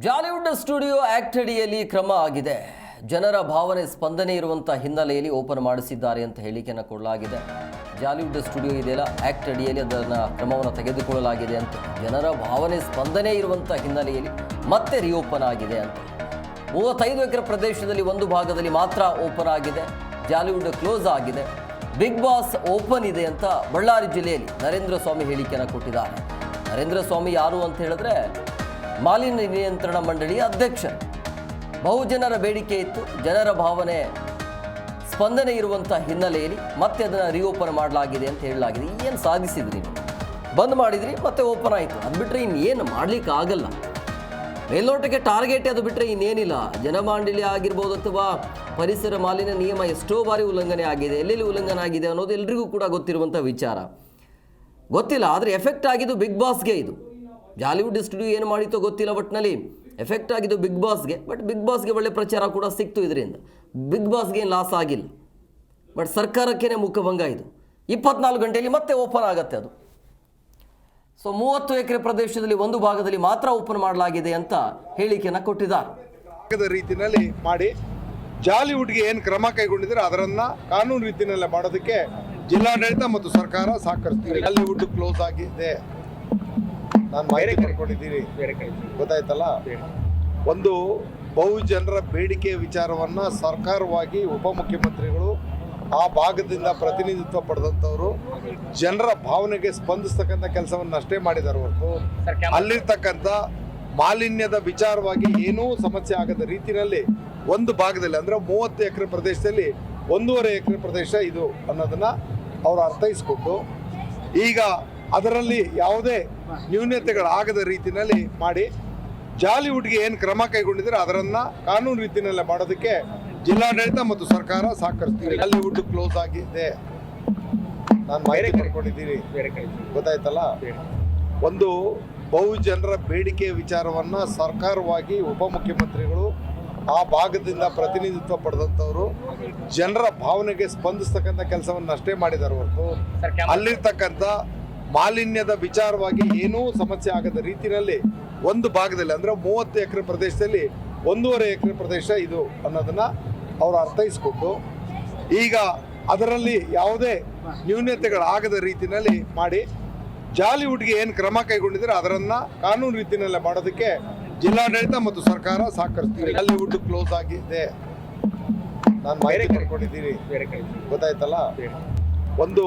Jollywood studio act ಅಡಿಯಲ್ಲಿ ಕ್ರಮ ಆಗಿದೆ. ಜನರ ಭಾವನೆ ಸ್ಪಂದನೆ ಇರುವಂಥ ಹಿನ್ನೆಲೆಯಲ್ಲಿ ಓಪನ್ ಮಾಡಿಸಿದ್ದಾರೆ ಅಂತ ಹೇಳಿಕೆಯನ್ನು ಕೊಡಲಾಗಿದೆ. ಜಾಲಿವುಡ್ ಸ್ಟುಡಿಯೋ ಇದೆಯಲ್ಲ, ಆಕ್ಟ್ ಅಡಿಯಲ್ಲಿ ಅದನ್ನು ಕ್ರಮವನ್ನು ತೆಗೆದುಕೊಳ್ಳಲಾಗಿದೆ ಅಂತ, ಜನರ ಭಾವನೆ ಸ್ಪಂದನೆ ಇರುವಂಥ ಹಿನ್ನೆಲೆಯಲ್ಲಿ ಮತ್ತೆ ರಿಓಪನ್ ಆಗಿದೆ ಅಂತ. 35 ಎಕರೆ ಪ್ರದೇಶದಲ್ಲಿ ಒಂದು ಭಾಗದಲ್ಲಿ ಮಾತ್ರ ಓಪನ್ ಆಗಿದೆ. ಜಾಲಿವುಡ್ ಕ್ಲೋಸ್ ಆಗಿದೆ. ಬಿಗ್ ಬಾಸ್ ಓಪನ್ ಇದೆ ಅಂತ ಬಳ್ಳಾರಿ ಜಿಲ್ಲೆಯಲ್ಲಿ ನರೇಂದ್ರ ಸ್ವಾಮಿ ಹೇಳಿಕೆಯನ್ನು ಕೊಟ್ಟಿದ್ದಾರೆ. ನರೇಂದ್ರ ಸ್ವಾಮಿ ಯಾರು ಅಂತ ಹೇಳಿದ್ರೆ ಮಾಲಿನ್ಯ ನಿಯಂತ್ರಣ ಮಂಡಳಿಯ ಅಧ್ಯಕ್ಷ. ಬಹುಜನರ ಬೇಡಿಕೆ ಇತ್ತು, ಜನರ ಭಾವನೆ ಸ್ಪಂದನೆ ಇರುವಂಥ ಹಿನ್ನೆಲೆಯಲ್ಲಿ ಮತ್ತೆ ಅದನ್ನು ರಿಓಪನ್ ಮಾಡಲಾಗಿದೆ ಅಂತ ಹೇಳಲಾಗಿದೆ. ಏನು ಸಾಧಿಸಿದ್ರಿ ನೀವು? ಬಂದ್ ಮಾಡಿದ್ರಿ, ಮತ್ತೆ ಓಪನ್ ಆಯಿತು. ಅದು ಬಿಟ್ಟರೆ ಇನ್ನೇನು ಮಾಡಲಿಕ್ಕೆ ಆಗಲ್ಲ. ಮೇಲ್ನೋಟಕ್ಕೆ ಟಾರ್ಗೆಟ್ ಅದು ಬಿಟ್ಟರೆ ಇನ್ನೇನಿಲ್ಲ. ಜನಮಾಂಡಳಿ ಆಗಿರ್ಬೋದು ಅಥವಾ ಪರಿಸರ ಮಾಲಿನ್ಯ ನಿಯಮ ಎಷ್ಟೋ ಬಾರಿ ಉಲ್ಲಂಘನೆ ಆಗಿದೆ, ಎಲ್ಲೆಲ್ಲಿ ಉಲ್ಲಂಘನೆ ಆಗಿದೆ ಅನ್ನೋದು ಎಲ್ರಿಗೂ ಕೂಡ ಗೊತ್ತಿರುವಂಥ ವಿಚಾರ. ಗೊತ್ತಿಲ್ಲ, ಆದರೆ ಎಫೆಕ್ಟ್ ಆಗಿದ್ದು ಬಿಗ್ ಬಾಸ್ಗೆ. ಇದು ಜಾಲಿವುಡ್ ಸ್ಟುಡಿಯೋ ಏನು ಮಾಡಿತ್ತೋ ಗೊತ್ತಿಲ್ಲ, ಒಟ್ಟಿನಲ್ಲಿ ಎಫೆಕ್ಟ್ ಆಗಿದ್ದು ಬಿಗ್ ಬಾಸ್ಗೆ. ಬಟ್ ಬಿಗ್ ಬಾಸ್ಗೆ ಒಳ್ಳೆ ಪ್ರಚಾರ ಕೂಡ ಸಿಕ್ತು ಇದರಿಂದ. ಬಿಗ್ ಬಾಸ್ಗೆ ಏನು ಲಾಸ್ ಆಗಿಲ್ಲ, ಬಟ್ ಸರ್ಕಾರಕ್ಕೇ ಮುಖಭಂಗ. ಇದು 24 ಗಂಟೆಯಲ್ಲಿ ಮತ್ತೆ ಓಪನ್ ಆಗುತ್ತೆ ಅದು. ಸೊ 30 ಎಕರೆ ಪ್ರದೇಶದಲ್ಲಿ ಒಂದು ಭಾಗದಲ್ಲಿ ಮಾತ್ರ ಓಪನ್ ಮಾಡಲಾಗಿದೆ ಅಂತ ಹೇಳಿಕೆಯನ್ನು ಕೊಟ್ಟಿದ್ದಾರೆ. ರೀತಿಯಲ್ಲಿ ಮಾಡಿ ಜಾಲಿವುಡ್ಗೆ ಏನು ಕ್ರಮ ಕೈಗೊಂಡಿದ್ರೆ ಅದರನ್ನ ಕಾನೂನು ರೀತಿಯಲ್ಲೇ ಮಾಡೋದಕ್ಕೆ ಜಿಲ್ಲಾಡಳಿತ ಮತ್ತು ಸರ್ಕಾರ ಸಹಕರಿಸ್ತೀವಿ. ಜಾಲಿವುಡ್ ಕ್ಲೋಸ್ ಆಗಿದೆ, ನಾನು ಮಾಹಿತಿ ಪಡ್ಕೊಂಡಿದ್ದೀನಿ, ಗೊತ್ತಾಯ್ತಲ್ಲ. ಒಂದು ಬಹುಜನರ ಬೇಡಿಕೆ ವಿಚಾರವನ್ನ ಸರ್ಕಾರವಾಗಿ ಉಪಮುಖ್ಯಮಂತ್ರಿಗಳು ಆ ಭಾಗದಿಂದ ಪ್ರತಿನಿಧಿತ್ವ ಪಡೆದಂಥವ್ರು ಜನರ ಭಾವನೆಗೆ ಸ್ಪಂದಿಸ್ತಕ್ಕಂಥ ಕೆಲಸವನ್ನು ಅಷ್ಟೇ ಮಾಡಿದ್ದಾರೆ ಹೊರತು ಅಲ್ಲಿರ್ತಕ್ಕಂಥ ಮಾಲಿನ್ಯದ ವಿಚಾರವಾಗಿ ಏನೂ ಸಮಸ್ಯೆ ಆಗದ ರೀತಿಯಲ್ಲಿ ಒಂದು ಭಾಗದಲ್ಲಿ ಅಂದರೆ 30 ಎಕರೆ ಪ್ರದೇಶದಲ್ಲಿ 1.5 ಎಕರೆ ಪ್ರದೇಶ ಇದು ಅನ್ನೋದನ್ನ ಅವರು ಅರ್ಥೈಸ್ಕೊಂಡು ಈಗ ಅದರಲ್ಲಿ ಯಾವುದೇ ನ್ಯೂನತೆಗಳಾಗದ ರೀತಿಯಲ್ಲಿ ಮಾಡಿ ಜಾಲಿವುಡ್ಗೆ ಏನು ಕ್ರಮ ಕೈಗೊಂಡಿದ್ರೆ ಅದರನ್ನ ಕಾನೂನು ರೀತಿಯಲ್ಲೇ ಮಾಡೋದಕ್ಕೆ ಜಿಲ್ಲಾಡಳಿತ ಮತ್ತು ಸರ್ಕಾರ ಸಹಕರಿಸ್ತೀವಿ. ಜಾಲಿವುಡ್ ಕ್ಲೋಸ್ ಆಗಿದೆ, ನಾನು ಮಾಹಿತಿ ಪಡ್ಕೊಂಡಿದ್ದೀನಿ, ಗೊತ್ತಾಯ್ತಲ್ಲ. ಒಂದು ಬಹುಜನರ ಬೇಡಿಕೆ ವಿಚಾರವನ್ನ ಸರ್ಕಾರವಾಗಿ ಉಪಮುಖ್ಯಮಂತ್ರಿಗಳು ಆ ಭಾಗದಿಂದ ಪ್ರತಿನಿಧಿತ್ವ ಪಡೆದಂಥವ್ರು ಜನರ ಭಾವನೆಗೆ ಸ್ಪಂದಿಸ್ತಕ್ಕಂಥ ಕೆಲಸವನ್ನು ಅಷ್ಟೇ ಮಾಡಿದ್ದಾರೆ ಹೊರತು ಅಲ್ಲಿರ್ತಕ್ಕಂಥ ಮಾಲಿನ್ಯದ ವಿಚಾರವಾಗಿ ಏನೂ ಸಮಸ್ಯೆ ಆಗದ ರೀತಿಯಲ್ಲಿ ಒಂದು ಭಾಗದಲ್ಲಿ ಅಂದರೆ 30 ಎಕರೆ ಪ್ರದೇಶದಲ್ಲಿ 1.5 ಎಕರೆ ಪ್ರದೇಶ ಇದು ಅನ್ನೋದನ್ನ ಅವರು ಅರ್ಥೈಸ್ಕೊಂಡು ಈಗ ಅದರಲ್ಲಿ ಯಾವುದೇ ನ್ಯೂನತೆಗಳಾಗದ ರೀತಿಯಲ್ಲಿ ಮಾಡಿ ಜಾಲಿವುಡ್ಗೆ ಏನು ಕ್ರಮ ಕೈಗೊಂಡಿದ್ರೆ ಅದರನ್ನ ಕಾನೂನು ರೀತಿಯಲ್ಲೇ ಮಾಡೋದಕ್ಕೆ ಜಿಲ್ಲಾಡಳಿತ ಮತ್ತು ಸರ್ಕಾರ ಸಹಕರಿಸ್ತೀವಿ. ಜಾಲಿವುಡ್ ಕ್ಲೋಸ್ ಆಗಿದೆ, ನಾನು ಮಾಹಿತಿ ಪಡ್ಕೊಂಡಿದ್ದೀನಿ, ಗೊತ್ತಾಯ್ತಲ್ಲ. ಒಂದು